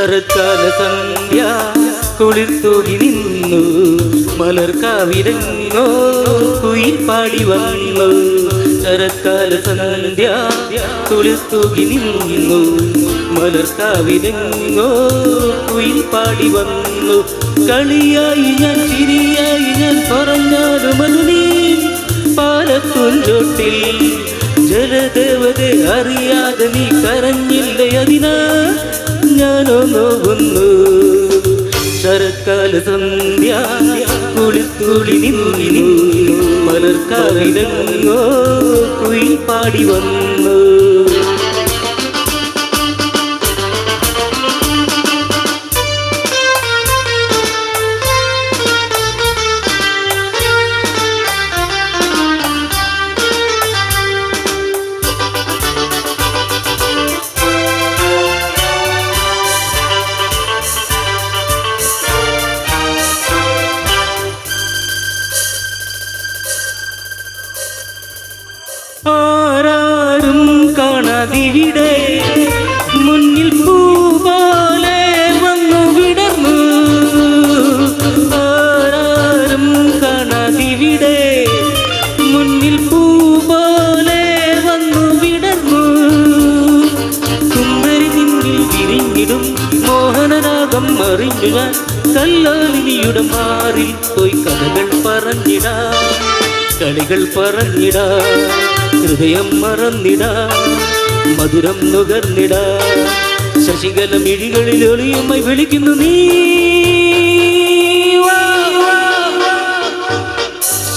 ശരത്കാല സന്ധ്യ കുളിർത്തൂകി നിന്നു മലർക്കാവിരങ്ങോ കുയിൽ പാടി വന്നു. ശരത്കാല സന്ധ്യ കുളിർത്തൂകി നിന്നു മലർക്കാവിരങ്ങോ കുയിൽ പാടി വന്നു. കളിയായി ഞാൻ ചിരിയായി ഞാൻ പറഞ്ഞാലും അത് നീ പാലപ്പുഞ്ചോട്ടിൽ ജലദേവത അറിയാതെ നീ കരഞ്ഞില്ല, അതിനാ ഞാനോ നോവുന്നു. ശരത്കാല സന്ധ്യ കുളിത്തുളി നിന്നു മലർക്കാവിലങ്ങോ കുയിൽ പാടി വന്നു. ആരാരും കാണാതിവിടെ മുന്നിൽ പൂപോലെ വന്നു വിടർന്നു. ആരാരും കാണാതിവിടെ മുന്നിൽ പൂപോലെ വന്നു വിടർന്നു. സുന്ദരി നിന്നിൽ വിരിഞ്ഞിടും മോഹനരാഗം അറിഞ്ഞു ഞാൻ കല്ലാലിനിയുടെ മാറിൽ പോയി കഥകൾ പറഞ്ഞിടാ, കളികൾ പറഞ്ഞിടാ, ഹൃദയം മറന്നിടാ, മധുരം നുകർന്നിടാ. ശശികല മിഴികളിൽ ഒളിയുമായി വിളിക്കുന്നു നീ.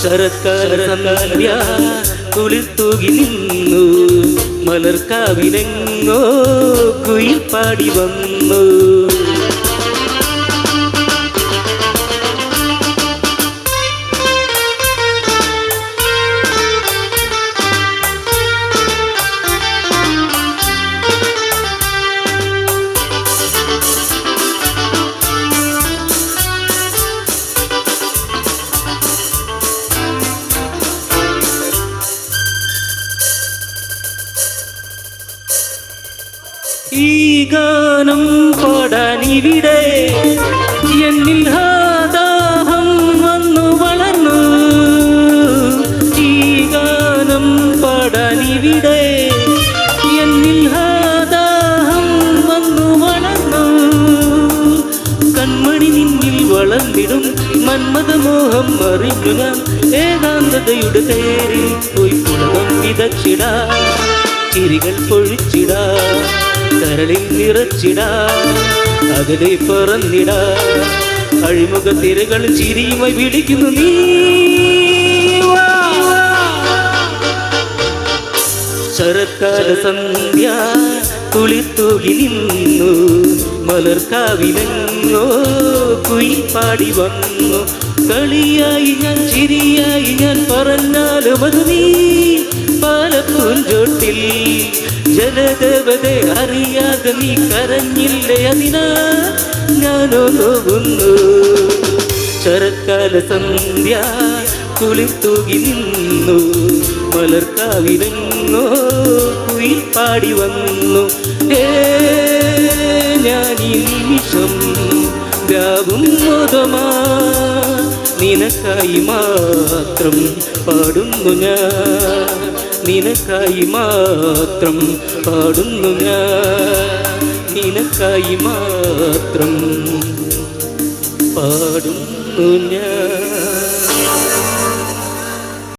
ശരത്കാല സന്ധ്യ കുളിർത്തൂകി നിന്നു മലർക്കാവിലങ്ങോ കുയിൽ പാടി വന്നു. ഈ ഗാനം പാടാനിവിടെ എന്നിൽ ദാഹം വന്നു വളർന്നു. ഈ ഗാനം പാടാനിവിടെ എന്നിൽ ദാഹം വന്നു വളർന്നു. കൺമണി നിന്നിൽ വളർന്നിടും മന്മഥമോഹം അറിഞ്ഞു ഞാൻ ഏകാന്തതയുടെ തേരിൽ പോയി പുളകം വിതച്ചിടാ, ചിരികൾ പൊഴിച്ചിടാ, കരളിൽ നിറച്ചിടാ, അകലെ പറന്നിടാ. അഴിമുഖ തിരകൾ ചിരിയുമായി വിളിക്കുന്നു നീ. ശരത്കാല സന്ധ്യ കുളിത്തൂകി നിന്നു മലർക്കാവിലങ്ങോ കുയിൽ പാടി വന്നു. കളിയായി ഞാൻ ചിരിയായി ഞാൻ പറഞ്ഞാലും അത് നീ പാലപ്പുഞ്ചോട്ടിൽ ജലദേവത അറിയാതെ നീ കരഞ്ഞില്ല, അതിനാ ഞാനോ നോവുന്നു. ശരത്കാല സന്ധ്യ കുളിത്തൂകി നിന്നു മലർക്കാവിലങ്ങോ കുയിൽ പാടി വന്നു. ഞാൻ ഈ നിമിഷം രാവും മോദമാ നിനക്കായി മാത്രം പാടുന്നു ഞാൻ, നിനക്കായി മാത്രം പാടുന്നു ഞാൻ, നിനക്കായി മാത്രം പാടുന്നു ഞാൻ.